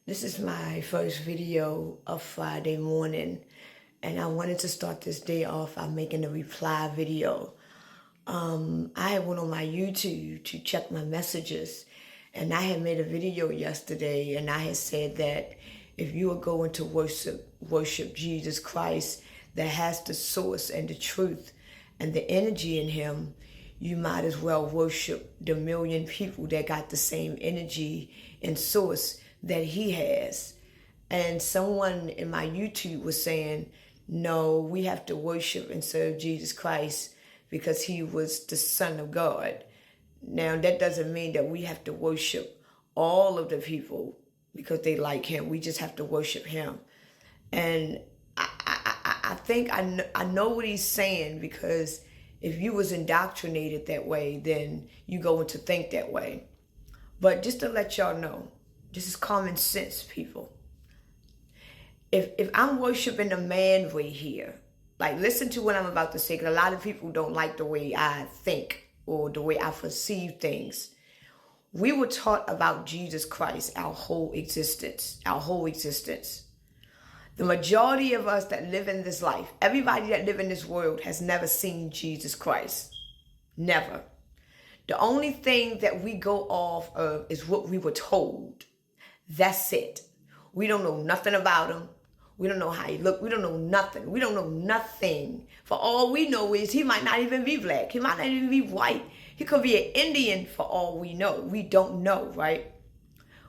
This is my first video of Friday morning, and I wanted to start this day off by making a reply video. I went on my YouTube to check my messages, and I had made a video yesterday, and I had said that if you are going to worship Jesus Christ that has the source and the truth and the energy in him, you might as well worship the million people that got the same energy and source that he has. And someone in my YouTube was saying, no, we have to worship and serve Jesus Christ because he was the Son of God. Now, that doesn't mean that we have to worship all of the people because they like him. We just have to worship him. And I think I know what he's saying, because if you was indoctrinated that way, then you go into think that way. But just to let y'all know, this is common sense, people. If I'm worshiping a man way here, like, listen to what I'm about to say, because a lot of people don't like the way I think or the way I perceive things. We were taught about Jesus Christ our whole existence. The majority of us that live in this life, everybody that live in this world has never seen Jesus Christ. Never. The only thing that we go off of is what we were told. That's it. We don't know nothing about him. We don't know how he looked. We don't know nothing. We don't know nothing. For all we know is he might not even be black. He might not even be white. He could be an Indian for all we know. We don't know, right?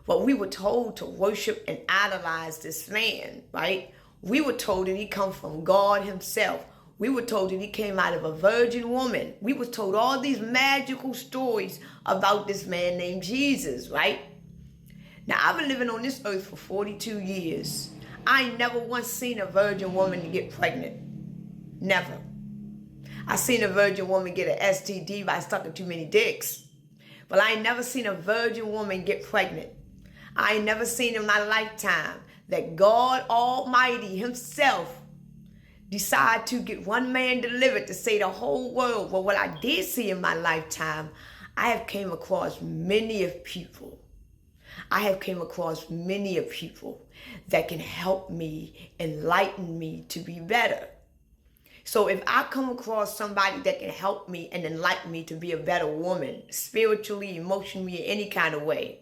But we were told to worship and idolize this man, right? We were told that he come from God himself. We were told that he came out of a virgin woman. We were told all these magical stories about this man named Jesus, right? Now, I've been living on this earth for 42 years. I ain't never once seen a virgin woman get pregnant. Never. I seen a virgin woman get an STD by sucking too many dicks. But I ain't never seen a virgin woman get pregnant. I ain't never seen in my lifetime that God Almighty himself decide to get one man delivered to save the whole world. But what I did see in my lifetime, I have came across many of people. I have came across many of people that can help me, enlighten me to be better. So if I come across somebody that can help me and enlighten me to be a better woman, spiritually, emotionally, in any kind of way,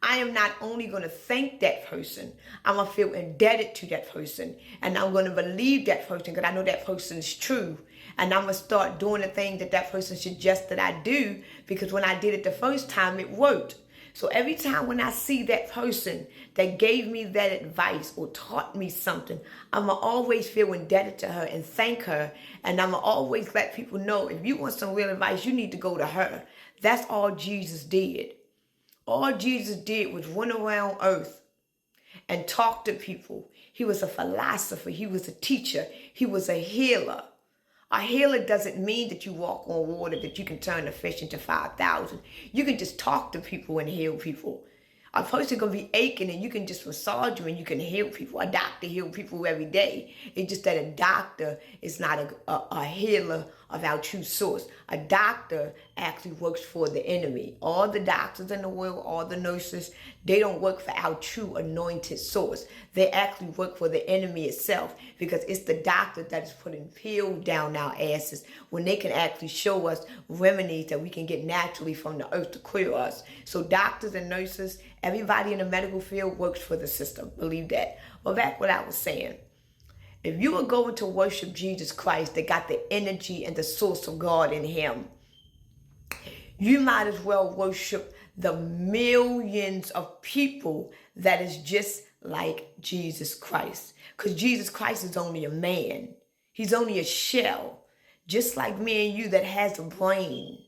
I am not only going to thank that person, I'm going to feel indebted to that person. And I'm going to believe that person because I know that person is true. And I'm going to start doing the thing that that person suggests that I do, because when I did it the first time, it worked. So every time when I see that person that gave me that advice or taught me something, I'm going to always feel indebted to her and thank her. And I'm going to always let people know, if you want some real advice, you need to go to her. That's all Jesus did. All Jesus did was run around earth and talk to people. He was a philosopher. He was a teacher. He was a healer. A healer doesn't mean that you walk on water, that you can turn a fish into 5,000. You can just talk to people and heal people. A person can be aching and you can just massage them and you can heal people. A doctor heals people every day. It's just that a doctor is not a healer of our true source. A doctor actually works for the enemy. All the doctors in the world, all the nurses, they don't work for our true anointed source. They actually work for the enemy itself, because it's the doctor that is putting pills down our asses when they can actually show us remedies that we can get naturally from the earth to cure us. So doctors and nurses, everybody in the medical field works for the system. Believe that. Well, back what I was saying. If you are going to worship Jesus Christ that got the energy and the source of God in him, you might as well worship the millions of people that is just like Jesus Christ. Because Jesus Christ is only a man. He's only a shell, just like me and you, that has a brain,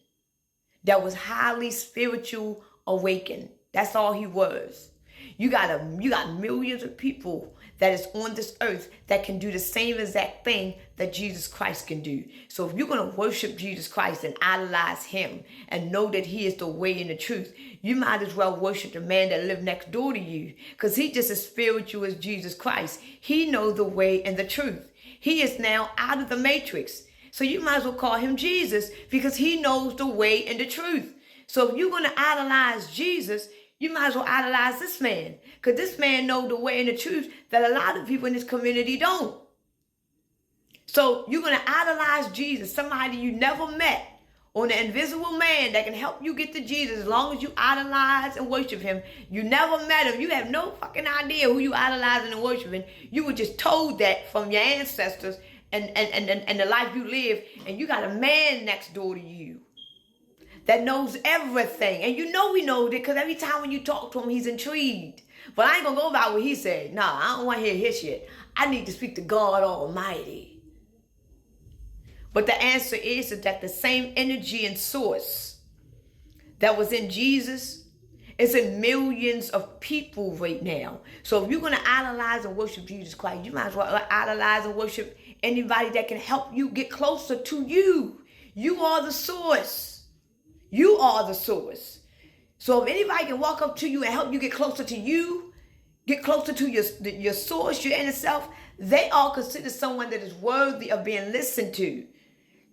that was highly spiritual awakened. That's all he was. You got millions of people that is on this earth that can do the same exact thing that Jesus Christ can do. So if you're going to worship Jesus Christ and idolize him and know that he is the way and the truth, you might as well worship the man that lived next door to you, because he just as spiritual as Jesus Christ. He knows the way and the truth. He is now out of the matrix. So you might as well call him Jesus, because he knows the way and the truth. So if you're going to idolize Jesus, You might as well idolize this man. Because this man knows the way and the truth that a lot of people in this community don't. So you're going to idolize Jesus, somebody you never met, on the invisible man that can help you get to Jesus as long as you idolize and worship him. You never met him. You have no fucking idea who you idolizing and worshiping. You were just told that from your ancestors and the life you live. And you got a man next door to you that knows everything. And you know he knows it because every time when you talk to him, he's intrigued. But I ain't going to go about what he said. Nah, I don't want to hear his shit. I need to speak to God Almighty. But the answer is that the same energy and source that was in Jesus is in millions of people right now. So if you're going to idolize and worship Jesus Christ, you might as well idolize and worship anybody that can help you get closer to you. You are the source. You are the source. So if anybody can walk up to you and help you get closer to you, get closer to your source, your inner self, they are considered someone that is worthy of being listened to.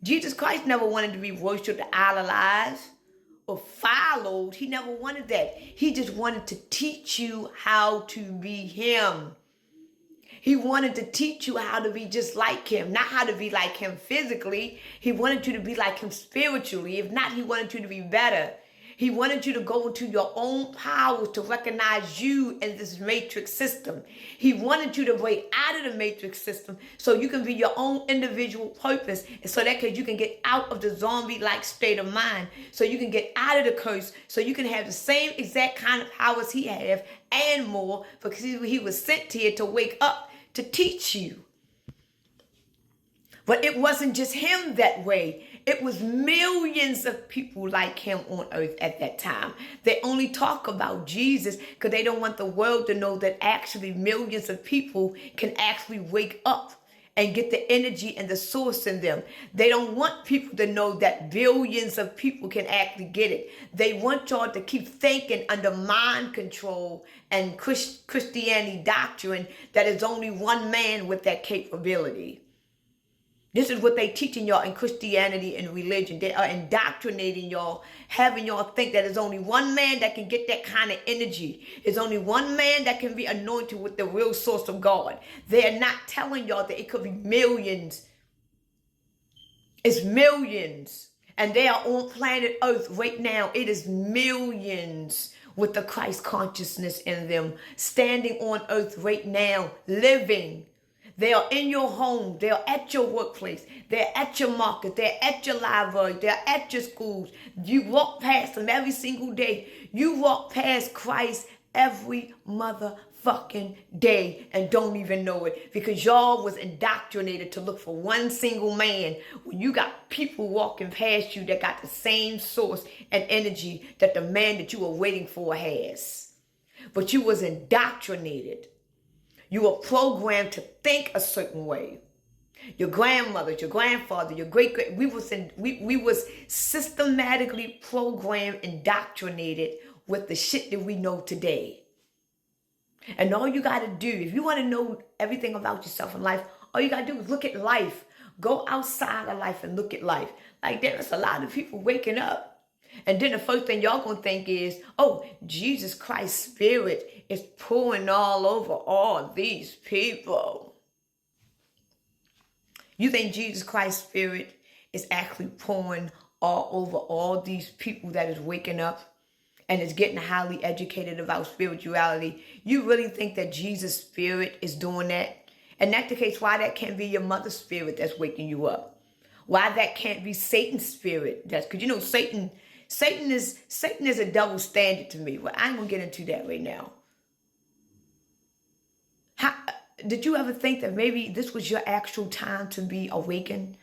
Jesus Christ never wanted to be worshipped, idolized, or followed. He never wanted that. He just wanted to teach you how to be him. He wanted to teach you how to be just like him, not how to be like him physically. He wanted you to be like him spiritually. If not, he wanted you to be better. He wanted you to go into your own powers to recognize you in this matrix system. He wanted you to break out of the matrix system so you can be your own individual purpose. And so that you can get out of the zombie-like state of mind. So you can get out of the curse. So you can have the same exact kind of powers he had and more, because he was sent here to wake up, to teach you. But it wasn't just him that way. It was millions of people like him on earth at that time. They only talk about Jesus because they don't want the world to know that actually millions of people can actually wake up and get the energy and the source in them. They don't want people to know that billions of people can actually get it. They want y'all to keep thinking under mind control and Christianity doctrine that is only one man with that capability. This is what they teaching y'all in Christianity and religion. They are indoctrinating y'all, having y'all think that there's only one man that can get that kind of energy. There's only one man that can be anointed with the real source of God. They're not telling y'all that it could be millions. It's millions. And they are on planet Earth right now. It is millions with the Christ consciousness in them, standing on earth right now, living. They are in your home. They are at your workplace. They're at your market. They're at your library. They're at your schools. You walk past them every single day. You walk past Christ every motherfucking day and don't even know it, because y'all was indoctrinated to look for one single man when you got people walking past you that got the same source and energy that the man that you were waiting for has. But you was indoctrinated. You were programmed to think a certain way. Your grandmother, your grandfather, your great we was systematically programmed, indoctrinated with the shit that we know today. And all you got to do, if you want to know everything about yourself in life, all you got to do is look at life. Go outside of life and look at life. Like, there's a lot of people waking up. And then the first thing y'all gonna think is, oh, Jesus Christ's spirit is pouring all over all these people. You think Jesus Christ's spirit is actually pouring all over all these people that is waking up and is getting highly educated about spirituality? You really think that Jesus' spirit is doing that? And that's the case, why that can't be your mother's spirit that's waking you up? Why that can't be Satan's spirit? That's because, you know, Satan is a double standard to me. Well, I ain't gonna get into that right now. Did you ever think that maybe this was your actual time to be awakened?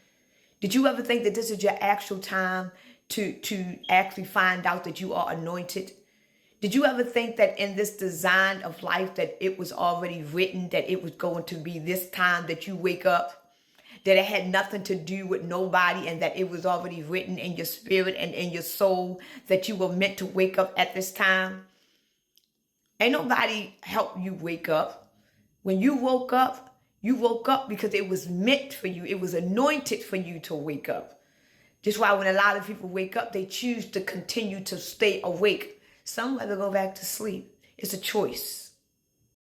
Did you ever think that this is your actual time to actually find out that you are anointed? Did you ever think that in this design of life that it was already written that it was going to be this time that you wake up? That it had nothing to do with nobody, and that it was already written in your spirit and in your soul that you were meant to wake up at this time? Ain't nobody help you wake up. When you woke up because it was meant for you. It was anointed for you to wake up. Just why when a lot of people wake up, they choose to continue to stay awake, Some rather go back to sleep. It's a choice.